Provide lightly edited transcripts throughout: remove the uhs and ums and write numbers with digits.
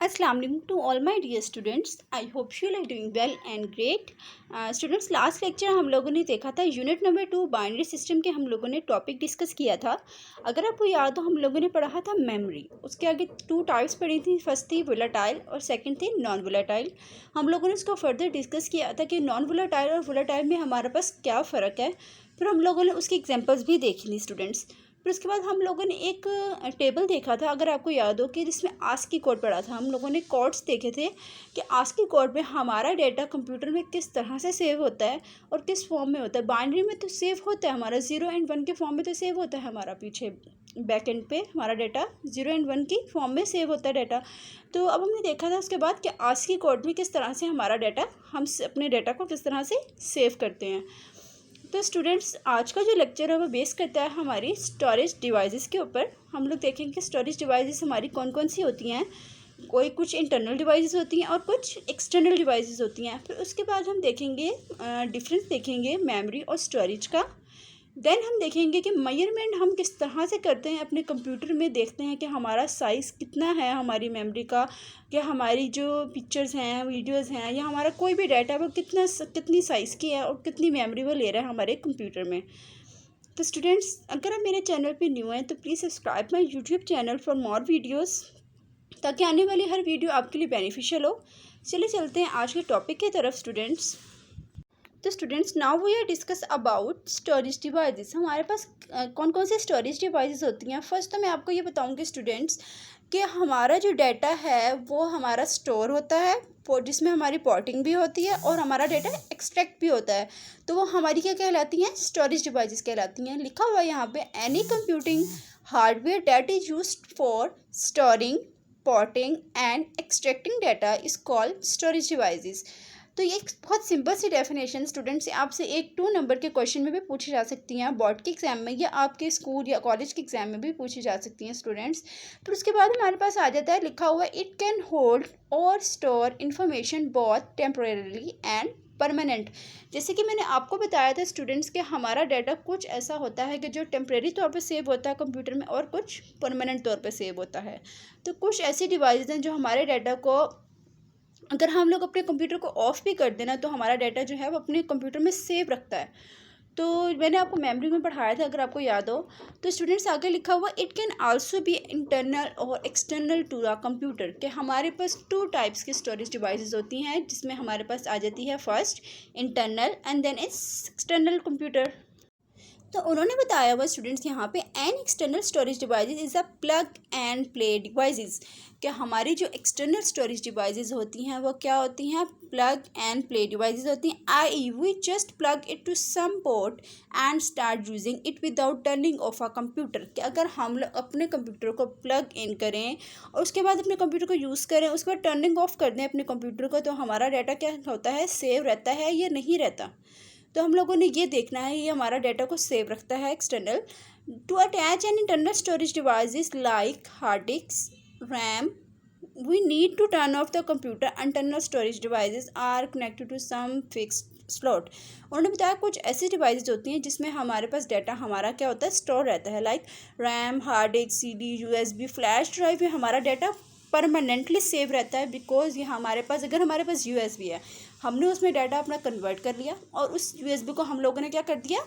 Assalamu alaikum to all my dear students. I hope you are doing well and great. Students last lecture हम लोगों ने देखा था unit number 2 binary system के हम लोगों ने टॉपिक डिस्कस किया था। अगर आपको याद हो हम लोगों ने पढ़ा था मेमोरी। उसके आगे 2 टाइप्स पढ़ी थी, फर्स्ट थी वोलेटाइल और सेकंड थी नॉन वोलेटाइल। हम लोगों ने इसको फर्दर डिस्कस किया था कि नॉन वोलेटाइल और वोलेटाइल में हमारे पास क्या फ़र्क है। फिर हम लोगों ने उसकी एग्जाम्पल्स भी देख ली स्टूडेंट्स। फिर उसके बाद हम लोगों ने एक टेबल देखा था, अगर आपको याद हो, कि जिसमें आस्की कोड पढ़ा था। हम लोगों ने कोड्स देखे थे कि आस्की कोड में हमारा डेटा कंप्यूटर में किस तरह से सेव होता है और किस फॉर्म में होता है। बाइनरी में तो सेव होता है हमारा 0 एंड 1 के फॉर्म में तो सेव होता है हमारा, पीछे बैक एंड पे हमारा डेटा 0 एंड 1 की फॉर्म में सेव होता है डेटा। तो अब हमने देखा था उसके बाद कि आस्की कोड में किस तरह से हमारा डेटा, हम अपने डेटा को किस तरह से सेव करते हैं। तो स्टूडेंट्स आज का जो लेक्चर है वो बेस करता है हमारी स्टोरेज डिवाइसेस के ऊपर। हम लोग देखेंगे कि स्टोरेज डिवाइसेस हमारी कौन कौन सी होती हैं। कोई कुछ इंटरनल डिवाइसेस होती हैं और कुछ एक्सटर्नल डिवाइसेस होती हैं। फिर उसके बाद हम देखेंगे डिफरेंस देखेंगे मेमोरी और स्टोरेज का। देन हम देखेंगे कि मेजरमेंट हम किस तरह से करते हैं अपने कंप्यूटर में। देखते हैं कि हमारा साइज़ कितना है हमारी मेमोरी का, कि हमारी जो पिक्चर्स हैं, वीडियोस हैं, या हमारा कोई भी डाटा वो कितनी साइज़ की है और कितनी मेमोरी वो ले रहा है हमारे कंप्यूटर में। तो स्टूडेंट्स, अगर आप मेरे चैनल पे न्यू हैं तो please subscribe my YouTube channel for more videos, ताकि आने वाली हर वीडियो आपके लिए बेनिफिशियल हो। चलिए चलते हैं आज के टॉपिक की तरफ स्टूडेंट्स। तो students, now we are discuss about storage devices. हमारे पास कौन कौन से स्टोरेज डिवाइसेस होती हैं। फर्स्ट तो मैं आपको ये बताऊंगी स्टूडेंट्स कि हमारा जो डाटा है वो हमारा स्टोर होता है, जिसमें हमारी पोर्टिंग भी होती है और हमारा डाटा एक्सट्रैक्ट भी होता है। तो वो हमारी क्या कहलाती हैं, स्टोरेज डिवाइसेस कहलाती हैं। लिखा हुआ है यहाँ पे, any computing hardware that is used for storing, porting and extracting data is called storage devices. तो ये एक बहुत सिंपल सी डेफिनेशन स्टूडेंट्स आपसे 1-2 नंबर के क्वेश्चन में भी पूछी जा सकती हैं, बोर्ड के एग्जाम में या आपके स्कूल या कॉलेज के एग्जाम में भी पूछी जा सकती हैं स्टूडेंट्स। फिर उसके बाद हमारे पास आ जाता है, लिखा हुआ है, इट कैन होल्ड और store information both temporary and permanent. जैसे कि मैंने आपको बताया था स्टूडेंट्स कि हमारा डाटा कुछ ऐसा होता है कि जो टेम्परेरी तौर पे सेव होता है कंप्यूटर में और कुछ परमानेंट तौर पे सेव होता है। तो कुछ ऐसी डिवाइस हैं जो हमारे डाटा को, अगर हम लोग अपने कंप्यूटर को ऑफ भी कर देना तो हमारा डाटा जो है वो अपने कंप्यूटर में सेव रखता है। तो मैंने आपको मेमोरी में पढ़ाया था, अगर आपको याद हो। तो स्टूडेंट्स आगे लिखा हुआ, it can also be internal और एक्सटर्नल टू द कंप्यूटर, कि हमारे पास 2 टाइप्स की स्टोरेज डिवाइसेस होती हैं, जिसमें हमारे पास आ जाती है first internal and then external computer. तो उन्होंने बताया हुआ स्टूडेंट्स यहाँ पे, an external storage devices is a plug and play devices, कि हमारी जो एक्सटर्नल स्टोरेज डिवाइसेस होती हैं वो क्या होती हैं, प्लग एंड प्ले डिवाइसेस होती हैं। I we just plug it to some port and start using it without turning off a computer, कि अगर हम लोग अपने कंप्यूटर को प्लग इन करें और उसके बाद अपने कंप्यूटर को यूज़ करें, उसके बाद टर्निंग ऑफ कर दें अपने कंप्यूटर को, तो हमारा डाटा क्या होता है, सेव रहता है या नहीं रहता। तो हम लोगों ने ये देखना है ये हमारा डाटा को सेव रखता है external. To attach an internal storage devices like hard disk, RAM, we need to turn off the computer. Internal storage devices are connected to some fixed slot. उन्होंने बताया कुछ ऐसी डिवाइसेस होती हैं जिसमें हमारे पास डाटा हमारा क्या होता है, स्टोर रहता है, like RAM, hard disk, CD, USB, flash drive में हमारा डाटा परमानेंटली सेव रहता है। बिकॉज ये हमारे पास, अगर हमारे पास USB है, हमने उसमें डाटा अपना कन्वर्ट कर लिया और उस USB को हम लोगों ने क्या कर दिया,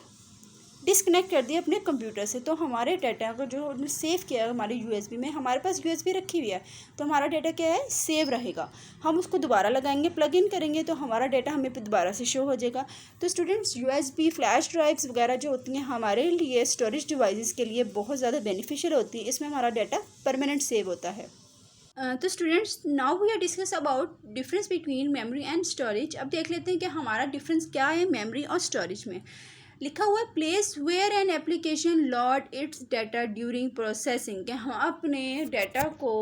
डिस्कनेक्ट कर दिया अपने कंप्यूटर से, तो हमारे डाटा को जो हमने सेव किया है हमारे USB में, हमारे पास USB रखी हुई है, तो हमारा डाटा क्या है, सेव रहेगा। हम उसको दोबारा लगाएंगे, प्लग इन करेंगे, तो हमारा डाटा हमें दोबारा से शो हो जाएगा। तो स्टूडेंट्स, USB, फ्लैश ड्राइव्स वगैरह जो होती हैं हमारे लिए स्टोरेज डिवाइसेस के लिए बहुत ज़्यादा बेनिफिशियल होती है। इसमें हमारा डाटा परमानेंट सेव होता है। तो students, now we are discuss about difference between memory and storage. अब देख लेते हैं कि हमारा डिफरेंस क्या है मेमोरी और स्टोरेज में। लिखा हुआ है, place where an application load its data during processing, कि हम अपने डाटा को,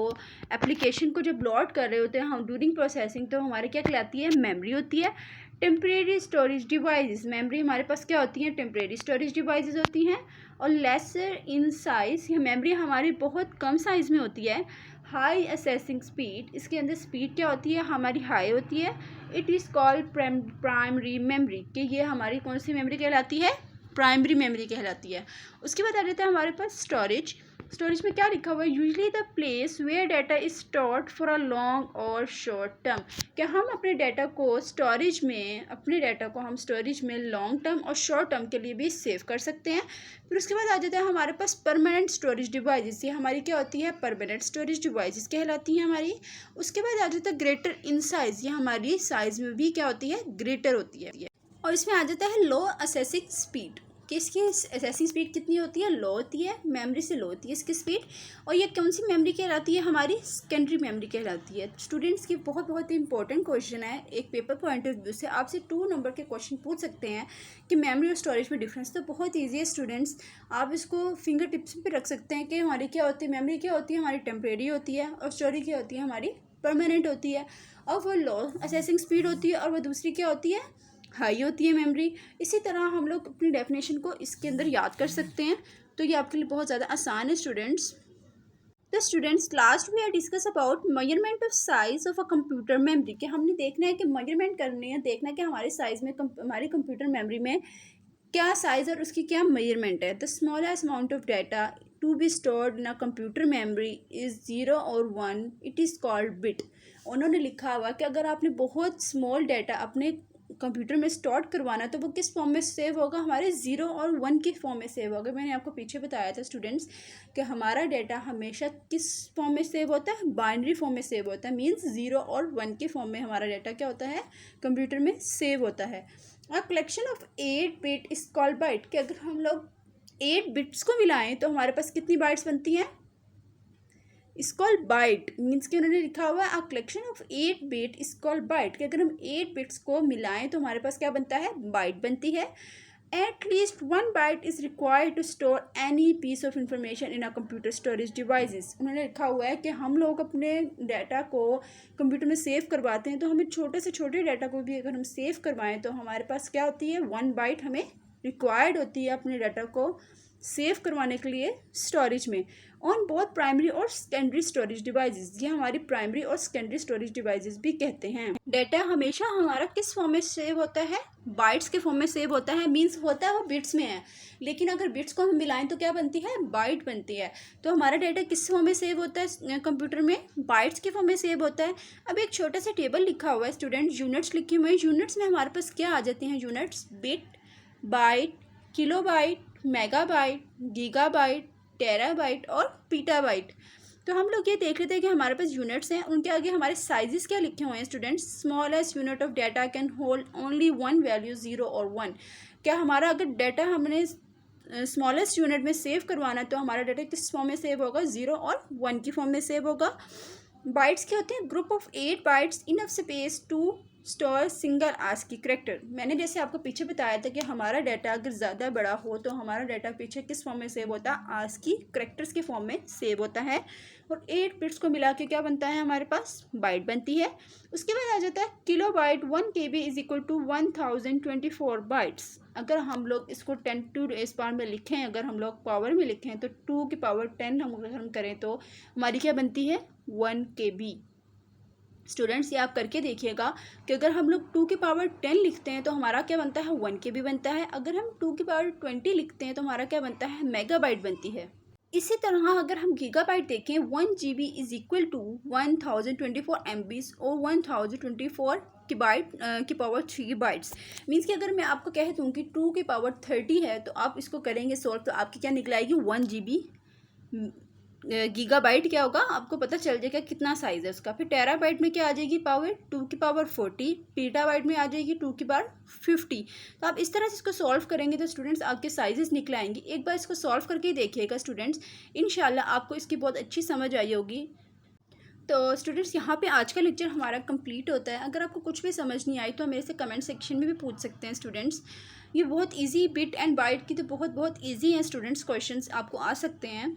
एप्लीकेशन को जब लोड कर रहे होते हैं हम ड्यूरिंग प्रोसेसिंग, तो हमारे क्या कहलाती है, मेमोरी होती है। टेम्परेरी स्टोरेज डिवाइसेस, मेमोरी हमारे पास क्या होती है, टेम्परेरी स्टोरेज डिवाइसेस होती हैं। और लेसर इन साइज़, ये मेमोरी हमारी बहुत कम साइज़ में होती है। हाई असेसिंग स्पीड, इसके अंदर स्पीड क्या होती है, हमारी हाई होती है। It is called primary memory, कि ये हमारी कौन सी मेमोरी कहलाती है, प्राइमरी मेमोरी कहलाती है। उसके बाद आ जाता है हमारे पास स्टोरेज। स्टोरेज में क्या लिखा हुआ है, usually the place where data is stored for a long or short term. क्या हम अपने डाटा को स्टोरेज में लॉन्ग टर्म और शॉर्ट टर्म के लिए भी सेव कर सकते हैं। फिर उसके बाद आ जाता है हमारे पास परमानेंट स्टोरेज डिवाइसेस। ये हमारी क्या होती है, परमानेंट स्टोरेज डिवाइसेस कहलाती हैं हमारी। उसके बाद आ जाता है ग्रेटर इन साइज, ये हमारी साइज में भी क्या होती है, ग्रेटर होती है। और इसमें आ जाता है लो असेसिंग स्पीड, कि इसकी असेसिंग स्पीड कितनी होती है, लो होती है, मेमोरी से लो होती है इसकी स्पीड। और ये कौन सी मेमोरी कहलाती है, हमारी सेकेंडरी मेमोरी कहलाती है। स्टूडेंट्स की बहुत ही इंपॉर्टेंट क्वेश्चन है, एक पेपर पॉइंट ऑफ व्यू से आपसे 2 नंबर के क्वेश्चन पूछ सकते हैं कि मेमोरी और स्टोरेज में डिफरेंस। तो बहुत ईजी है स्टूडेंट्स, आप इसको फिंगर टिप्स पे रख सकते हैं कि हमारी क्या होती है, मेमोरी क्या होती है, हमारी टेम्परेरी होती है, और स्टोरेज क्या होती है, हमारी परमानेंट होती है। और वो लो असेसिंग स्पीड होती है, और वो दूसरी क्या होती है, हाई होती है मेमोरी। इसी तरह हम लोग अपनी डेफिनेशन को इसके अंदर याद कर सकते हैं। तो ये आपके लिए बहुत ज़्यादा आसान है स्टूडेंट्स। तो students last we are discuss about measurement of size of a computer memory, कि हमने देखना है कि मेजरमेंट करनी है, देखना है कि हमारे साइज में हमारी कंप्यूटर मेमोरी में क्या साइज़ और उसकी क्या मेजरमेंट है। The smallest amount of data to be stored in a computer memory is 0 और 1, इट इज़ कॉल्ड बिट। उन्होंने लिखा हुआ कि अगर आपने बहुत स्मॉल डाटा अपने कंप्यूटर में स्टोर करवाना तो वो किस फॉर्म में सेव होगा, हमारे 0 और 1 के फॉर्म में सेव होगा। मैंने आपको पीछे बताया था स्टूडेंट्स कि हमारा डाटा हमेशा किस फॉर्म में सेव होता है, बाइनरी फॉर्म में सेव होता है। मींस 0 और 1 के फॉर्म में हमारा डाटा क्या होता है, कंप्यूटर में सेव होता है। A collection of 8 bit is called byte, कि अगर हम लोग 8 बिट्स को मिलाएं तो हमारे पास कितनी बाइट्स बनती हैं, इज कॉल्ड बाइट। मीन्स कि उन्होंने लिखा हुआ है a collection of 8 bit is called byte, कि अगर हम 8 बिट्स को मिलाएं तो हमारे पास क्या बनता है, बाइट बनती है। At least 1 byte is required to store any piece of information in a computer storage devices. उन्होंने लिखा हुआ है कि हम लोग अपने डाटा को कंप्यूटर में सेव करवाते हैं, तो हमें छोटे से छोटे डाटा को भी अगर हम सेव करवाएं तो हमारे पास क्या होती है, 1 बाइट हमें रिक्वायर्ड होती है अपने डाटा को सेव करवाने के लिए स्टोरेज में। ऑन बोथ प्राइमरी और सेकेंडरी स्टोरेज डिवाइसेस, ये हमारी प्राइमरी और सेकेंडरी स्टोरेज डिवाइसेस भी कहते हैं। डाटा हमेशा हमारा किस फॉर्म में सेव होता है, बाइट्स के फॉर्म में सेव होता है। मींस होता है वो बिट्स में है, लेकिन अगर बिट्स को हम मिलाएं तो क्या बनती है, बाइट बनती है। तो हमारा डाटा किस फॉर्म में सेव होता है कंप्यूटर में, बाइट्स के फॉर्म में सेव होता है। अब एक छोटा सा टेबल लिखा हुआ है स्टूडेंट, यूनिट्स लिखे हुए हैं। यूनिट्स में हमारे पास क्या आ जाती हैं, units bit, byte, kilobyte, megabyte, gigabyte, terabyte और पीटाबाइट। तो हम लोग ये देख लेते हैं कि हमारे पास यूनिट्स हैं, उनके आगे हमारे साइजेस क्या लिखे हुए हैं students. Smallest unit of data can hold only 1 value, 0 और 1। क्या हमारा अगर डाटा हमने स्मॉलेस्ट यूनिट में सेव करवाना है तो हमारा डाटा किस फॉर्म में सेव होगा, 0 और 1 की फॉर्म में सेव होगा। बाइट्स क्या होते हैं, group of 8 bytes enough space to store single ASCII character. मैंने जैसे आपको पीछे बताया था कि हमारा डाटा अगर ज़्यादा बड़ा हो तो हमारा डाटा पीछे किस फॉर्म में सेव होता है, आस्की करेक्टर्स के फॉर्म में सेव होता है। और 8 बिट्स को मिला के क्या बनता है, हमारे पास बाइट बनती है। उसके बाद आ जाता है kilo byte, 1 KB is equal to 1024 bytes. अगर हम लोग इसको 10 टू रेस पावर में लिखें, अगर हम लोग पावर में लिखें तो 2 की पावर 10 हम करें तो हमारी क्या बनती है, 1 KB। स्टूडेंट्स ये आप करके देखिएगा कि अगर हम लोग 2 की पावर 10 लिखते हैं तो हमारा क्या बनता है, 1 KB बनता है। अगर हम 2 की पावर 20 लिखते हैं तो हमारा क्या बनता है, मेगाबाइट बनती है। इसी तरह अगर हम गीगाबाइट देखें, 1 GB is equal to 1024 MB और 1024 की बाइट की पावर 3 बाइट्स। मीन्स कि अगर मैं आपको कह दूँ कि 2 की पावर 30 है तो आप इसको करेंगे सोल्व तो आपकी क्या निकल आएगी, 1 GB गीगाबाइट क्या होगा आपको पता चल जाएगा कितना साइज़ है उसका। फिर टेराबाइट में क्या आ जाएगी पावर, 2 की पावर 40। पीटाबाइट में आ जाएगी 2 की पावर 50। तो आप इस तरह से इसको सॉल्व करेंगे तो स्टूडेंट्स आपके साइजेस निकल आएंगे। एक बार इसको सॉल्व करके देखिएगा स्टूडेंट्स, इंशाल्लाह आपको इसकी बहुत अच्छी समझ आई होगी। तो स्टूडेंट्स यहाँ पे आज का लेक्चर हमारा कंप्लीट होता है। अगर आपको कुछ भी समझ नहीं आई तो मेरे से कमेंट सेक्शन में भी पूछ सकते हैं स्टूडेंट्स। ये बहुत ईजी, बिट एंड बाइट की तो बहुत ईजी हैं स्टूडेंट्स, क्वेश्चंस आपको आ सकते हैं।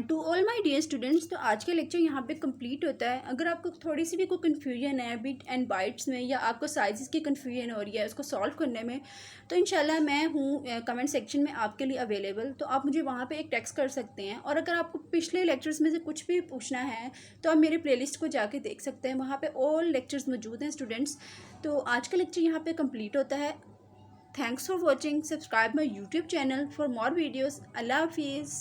To all my dear students, तो आज का लेक्चर यहाँ पे कंप्लीट होता है। अगर आपको थोड़ी सी भी कोई कन्फ्यूजन है बिट एंड बाइट्स में, या आपको साइजेस की कन्फ्यूजन हो रही है उसको सॉल्व करने में, तो इंशाल्लाह मैं हूँ कमेंट सेक्शन में आपके लिए अवेलेबल। तो आप मुझे वहाँ पे एक टेक्स्ट कर सकते हैं। और अगर आपको पिछले लेक्चर्स में से कुछ भी पूछना है तो आप मेरे प्लेलिस्ट को जाके देख सकते हैं, वहाँ पर ऑल लेक्चर्स मौजूद हैं स्टूडेंट्स। तो आज का लेक्चर यहाँ पर कंप्लीट होता है। Thanks for watching, subscribe my YouTube channel for more videos. अल्लाह हाफिज़।